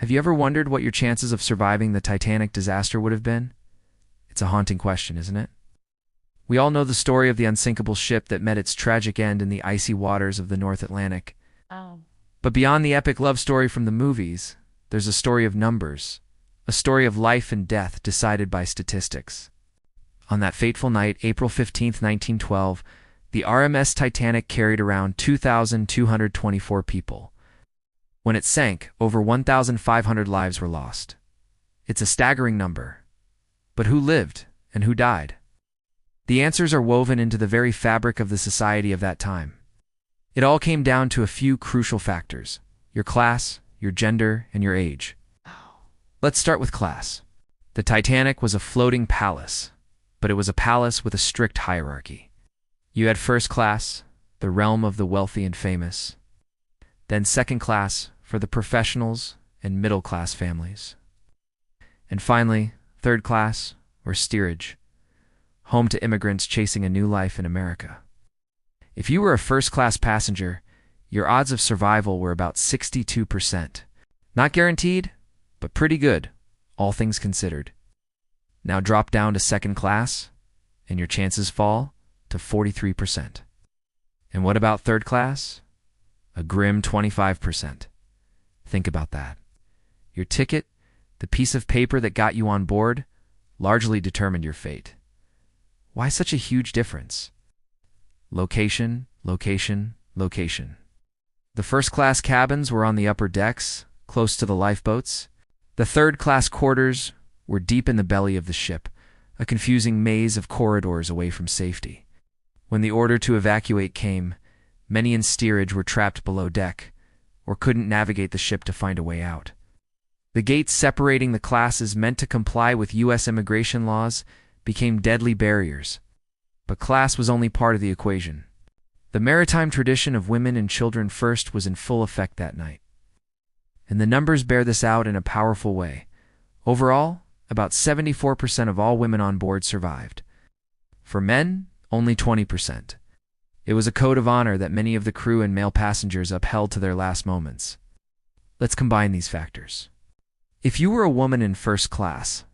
Have you ever wondered what your chances of surviving the Titanic disaster would have been? It's a haunting question, isn't it? We all know the story of the unsinkable ship that met its tragic end in the icy waters of the North Atlantic. Oh. But beyond the epic love story from the movies, there's a story of numbers, a story of life and death decided by statistics. On that fateful night, April 15, 1912, the RMS Titanic carried around 2,224 people. When it sank, over 1,500 lives were lost. It's a staggering number. But who lived and who died? The answers are woven into the very fabric of the society of that time. It all came down to a few crucial factors: your class, your gender, and your age. Let's start with class. The Titanic was a floating palace, but it was a palace with a strict hierarchy. You had first class, the realm of the wealthy and famous. Then second class, for the professionals and middle-class families. And finally, third class, or steerage, home to immigrants chasing a new life in America. If you were a first-class passenger, your odds of survival were about 62%. Not guaranteed, but pretty good, all things considered. Now drop down to second class, and your chances fall to 43%. And what about third class? A grim 25%. Think about that. Your ticket, the piece of paper that got you on board, largely determined your fate. Why such a huge difference? Location, location, location. The first-class cabins were on the upper decks, close to the lifeboats. The third-class quarters were deep in the belly of the ship, a confusing maze of corridors away from safety. When the order to evacuate came, many in steerage were trapped below deck, or couldn't navigate the ship to find a way out. The gates separating the classes meant to comply with U.S. immigration laws became deadly barriers. But class was only part of the equation. The maritime tradition of women and children first was in full effect that night. And the numbers bear this out in a powerful way. Overall, about 74% of all women on board survived. For men, only 20%. It was a code of honor that many of the crew and male passengers upheld to their last moments. Let's combine these factors. If you were a woman in first class,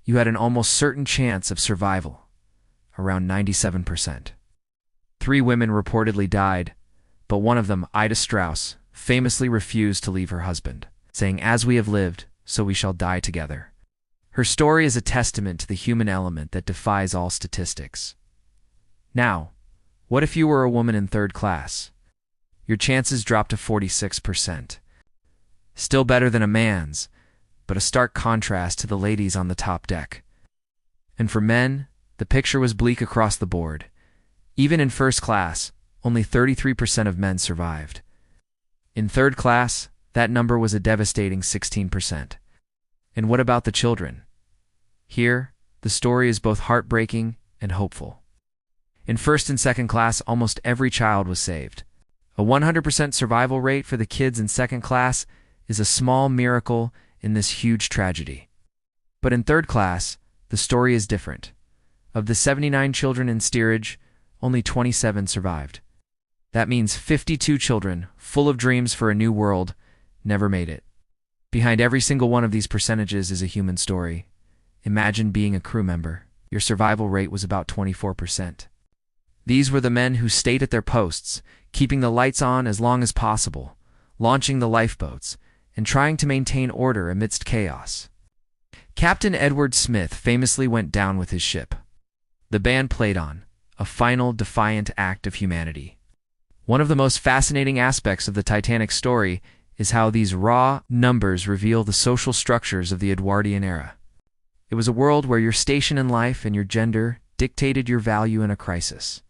you had an almost certain chance of survival, around 97%. 3 women reportedly died, but one of them, Ida Strauss, famously refused to leave her husband, saying, "As we have lived, so we shall die together." Her story is a testament to the human element that defies all statistics. Now, what if you were a woman in third class? Your chances dropped to 46%. Still better than a man's, but a stark contrast to the ladies on the top deck. And for men, the picture was bleak across the board. Even in first class, only 33% of men survived. In third class, that number was a devastating 16%. And what about the children? Here, the story is both heartbreaking and hopeful. In first and second class, almost every child was saved. A 100% survival rate for the kids in second class is a small miracle in this huge tragedy. But in third class, the story is different. Of the 79 children in steerage, only 27 survived. That means 52 children, full of dreams for a new world, never made it. Behind every single one of these percentages is a human story. Imagine being a crew member. Your survival rate was about 24%. These were the men who stayed at their posts, keeping the lights on as long as possible, launching the lifeboats, and trying to maintain order amidst chaos. Captain Edward Smith famously went down with his ship. The band played on, a final defiant act of humanity. One of the most fascinating aspects of the Titanic story is how these raw numbers reveal the social structures of the Edwardian era. It was a world where your station in life and your gender dictated your value in a crisis.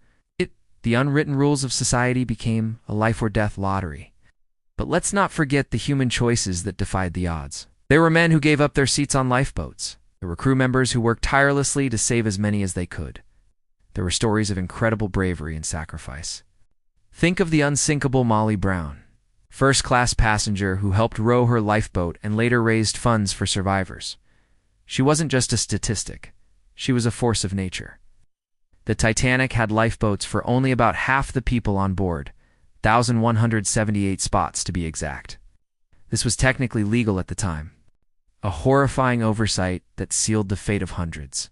The unwritten rules of society became a life-or-death lottery. But let's not forget the human choices that defied the odds. There were men who gave up their seats on lifeboats. There were crew members who worked tirelessly to save as many as they could. There were stories of incredible bravery and sacrifice. Think of the unsinkable Molly Brown, first-class passenger who helped row her lifeboat and later raised funds for survivors. She wasn't just a statistic. She was a force of nature. The Titanic had lifeboats for only about half the people on board, 1,178 spots to be exact. This was technically legal at the time. A horrifying oversight that sealed the fate of hundreds.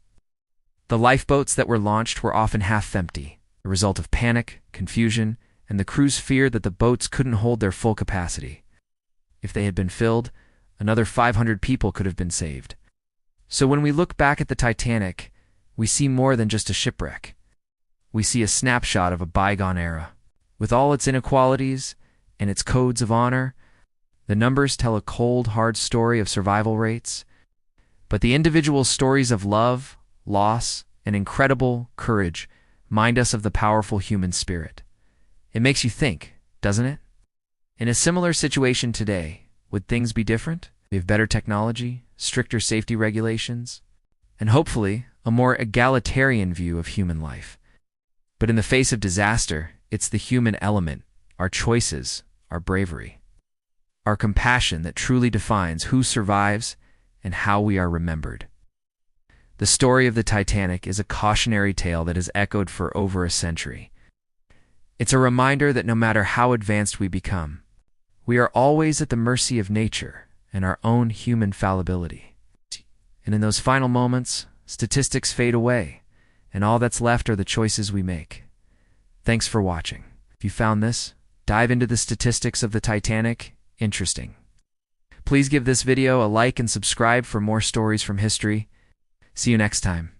The lifeboats that were launched were often half empty, a result of panic, confusion, and the crew's fear that the boats couldn't hold their full capacity. If they had been filled, another 500 people could have been saved. So when we look back at the Titanic, we see more than just a shipwreck. We see a snapshot of a bygone era. With all its inequalities and its codes of honor, the numbers tell a cold, hard story of survival rates. But the individual stories of love, loss, and incredible courage remind us of the powerful human spirit. It makes you think, doesn't it? In a similar situation today, would things be different? We have better technology, stricter safety regulations, and hopefully a more egalitarian view of human life. But in the face of disaster, it's the human element, our choices, our bravery, our compassion that truly defines who survives and how we are remembered. The story of the Titanic is a cautionary tale that has echoed for over a century. It's a reminder that no matter how advanced we become, we are always at the mercy of nature and our own human fallibility. And in those final moments, statistics fade away, and all that's left are the choices we make. Thanks for watching. If you found this, dive into the statistics of the Titanic, interesting. Please give this video a like and subscribe for more stories from history. See you next time.